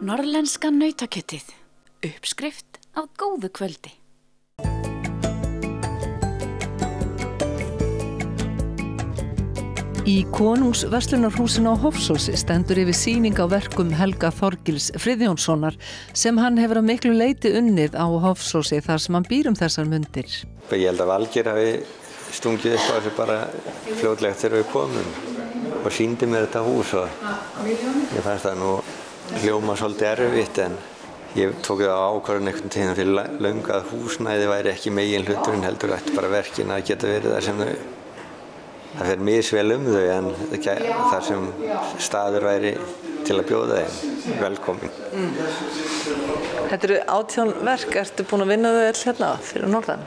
Norðlenska nautakjötið. Uppskrift af góðu kvöldi. Í Konungsverslunarhúsinu á Hofsósi stendur yfir sýning á verkum Helga Þorgils Friðjónssonar sem hann hefur að miklu leyti unnið á Hofsósi þar sem hann býr þessar mundir. Ég held að Valgeir hafi stungið upp á þessu bara fljótlega þegar við komum og sýndi mér þetta hús og ég fannst það nú hljóma svolítið erfitt en ég tók það á ákvörðun einhvern tíðan fyrir löngu að húsnæði væri ekki megin hluturinn heldur ætti bara verkin að geta verið þar sem það fer misvel þau en þar sem staður væri til að bjóða þeim velkomin. Þetta eru 18 verk, ertu búin að vinna þau öll hérna fyrir norðan?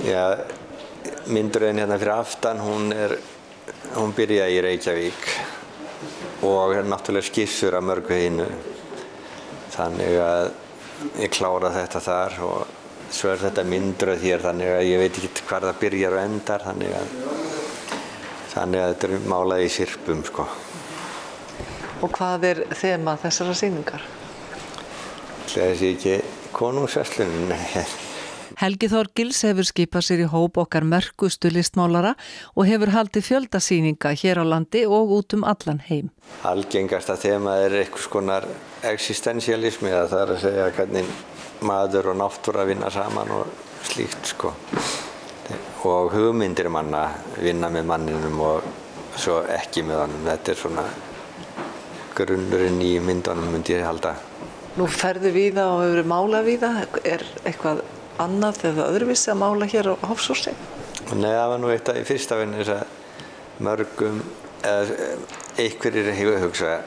Já, myndröðin hérna fyrir aftan hún byrjaði í Reykjavík og náttúrulega skissur af mörgu hinu. Þannig að ég klára þetta þar og svo þetta myndröð hér þannig að ég veit ekki hvar það byrjar og endar þannig að þetta er málað í syrpum sko. Og hvað er þema þessara sýningar? Þessi ekki Konungsverslunin. Helgi Þorgils hefur skipað sér í hóp okkar merkustu listmálara og hefur haldið fjöldasýninga hér á landi og út allan heim. Algengasta þema einhvers konar existentialismi eða það að segja hvernig maður og náttúra vinna saman og slíkt sko. Og hugmyndir manna vinna með manninum og svo ekki með honum. Þetta er svona grunnurinn í myndunum myndi ég halda. Nú ferðu víða og hefur málað víða. Er eitthvað annað eða öðruvísi að mála hér á Hofsósi? Nei, það var nú eitt af í fyrsta veginn þess að mörgum einhverjir hefur hugsað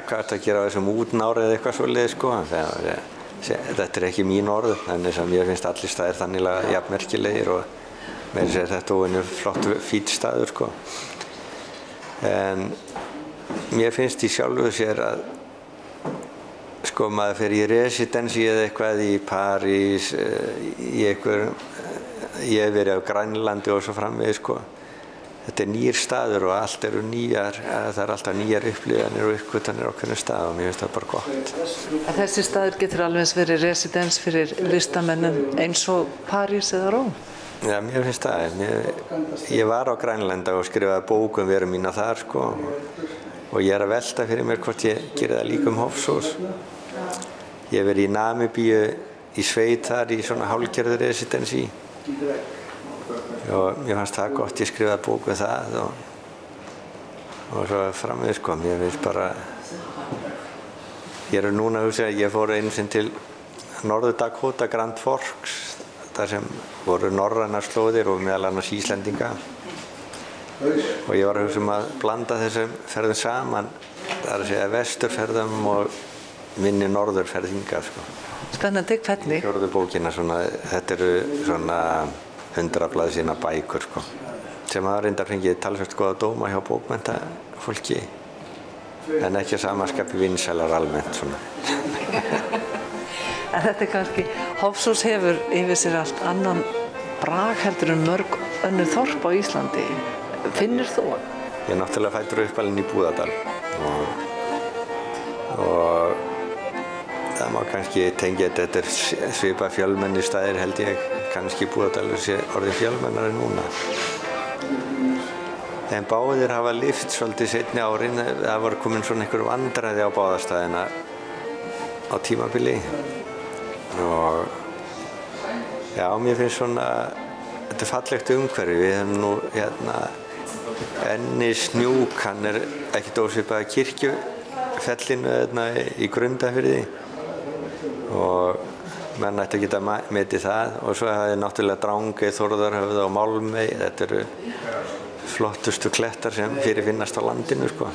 hvað er að gera á þessum útnári eða eitthvað svoleiðis sko. Þetta er ekki mín orð, en þess að mér finnst allir staðir þannig jafnmerkilegir og með þess að þetta er flott fínn staður sko. En mér finnst í sjálfu sér að sko maður fer í residensi eða eitthvað í París, ég hef verið á Grænlandi og svo framvegis sko. Þetta er nýr staður og allt eru nýjar, það er alltaf nýjar upplifanir og uppgötvanir á hvernig stað og mér finnst það bara gott. Þessi staður getur alveg eins verið residens fyrir listamennum eins og París eða Róm? Já, mér finnst það. Ég var á Grænlandi og skrifaði bók veru mína þar sko og ég að velta fyrir mér hvort ég geri það líka Hofsós. Ég hef verið í Namibíu í sveit þar í svona hálfgerðu residensi og mér fannst það gott, ég skrifaði bók það og svo framvegis sko, mér finnst bara ég núna að hugsa að ég fór einu sinni til Norður Dakota Grand Forks þar sem voru norrænar slóðir og meðal annars Íslendinga og ég var að hugsa að blanda þessum ferðum saman það að segja vesturferðum og minni norðurferðinga sko. Spennandi, hvernig? Fjórðu bókina svona, þetta eru svona 100 blaðsíðna bækur sko, sem hafa reyndar fengið talsvert góða dóma hjá bókmenntafólki en ekki að samaskapi vinsælar almennt svona. En þetta er kannski, Hofsós hefur yfir sér allt annan brag heldur mörg önnur þorp á Íslandi. Finnur þú? Ég er náttúrulega fæddur uppalinn í Búðardal og það má kannski tengja þetta er svipað fjölmenni staðir held ég, kannski Búðardalur sé orðið fjölmennari núna. En báðir hafa lyft svolítið seinni árin, það var komin svona einhver vandræði á báðastæðina á tímabili og já, mér finnst svona, þetta er fallegt umhverfi, við hefum nú hérna Ennisnjúk, hann er ekkert ósvipað kirkjufellinu í Grundarfirði og menn ætti að geta metið það og svo hafði náttúrulega Drangey, Þórðarhöfða og Málmey, þetta eru flottustu klettar sem fyrirfinnast á landinu sko.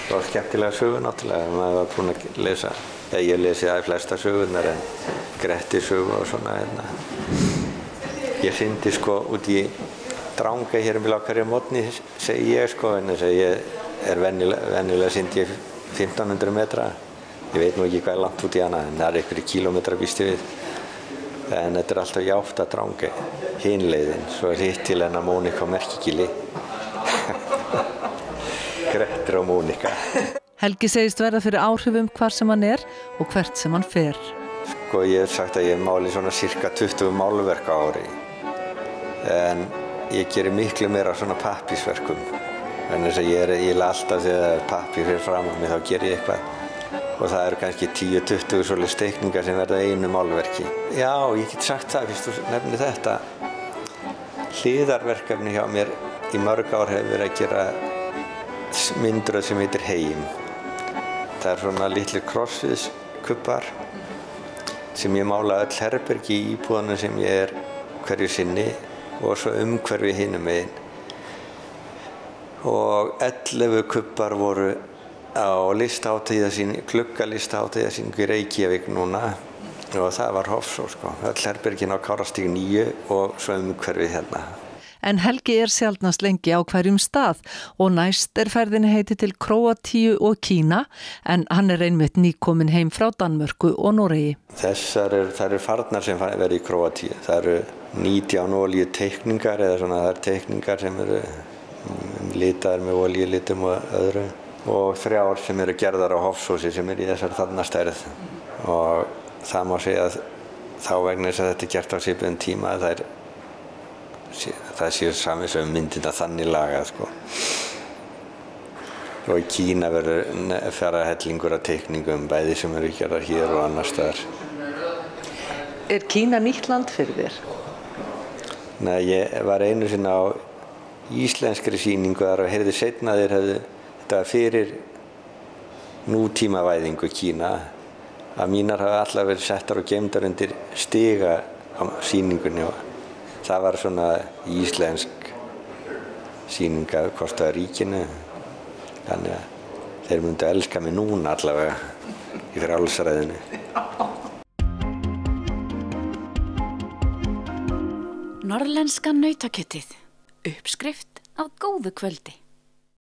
Það var skemmtilega sögur náttúrulega, maður var búinn að lesa, ég lesi það í flesta sögurnar en Grettis sögu og svona hérna. Ég syndi sko út í Drangey hér á hverju morgni segi ég sko, en þess að ég er venjulega syndi ég 1500 metra. Ég veit nú ekki hvað er langt út í hana, en það er einhverjir kílómetrar býst ég við. En þetta er alltaf í átt að Drangey, hin leiðin, svo er hitt til hennar Mónika á Merkigili. Grettir og Mónika. Helgi segist verða fyrir áhrifum hvar sem hann og hvert sem hann fer. Sko, ég hef sagt að ég máli svona cirka 20 málverk á ári. En ég gerir miklu meira svona pappírsverkum. En þess að ég alltaf þegar pappír fyrir fram á mig þá ger ég eitthvað. Og það eru kannski 10-20 svolítið teikningar sem verða einu málverki. Já, ég get sagt það, fyrst þú nefnir þetta. Hliðarverkefni hjá mér í mörg ár hefur verið að gera myndröð sem heitir Heim. Það er svona litlir krossviðskubbar sem ég mála öll herbergi í íbúðunum sem ég hverju sinni og svo umhverfi hinum megin. Og 11 kubbar voru á gluggalistaháttíðasýningu í Reykjavík núna og það var Hofsós, sko. Öll herbergin á Kárastíg 9 og svo umhverfið hérna. En Helgi sjaldnast lengi á hverjum stað og næst ferðinni heiti til Króatíu og Kína en hann einmitt nýkominn heim frá Danmörku og Noregi. Það eru farnar sem verið í Króatíu. Það eru 19 olíuteikningar eða svona það eru teikningar sem eru litaðar með olíulitum og öðru og 3 sem eru gerðar á Hofsósi sem í þessar þarna stærð og það má segja að þá vegna þess að þetta gert á svipuðum tíma að það séu sami sem myndina þannig lagað, sko. Og í Kína verður fara hellingur af teikningum bæði sem eru gerðar hér og annars staðar. Kína nýtt land fyrir þér? Nei, ég var einu sinni á íslenskri sýningu þar og heyrði seinna þetta fyrir nútímavæðingu Kína að mínar hafa allar verið settar og geymdar undir stiga á sýningunni og það var svona íslensk sýning að kosta ríkinu þannig að þeir myndu elska mig núna allavega í frjálsræðinu. Norðlenska nautakjötið. Uppskrift af góðu kvöldi.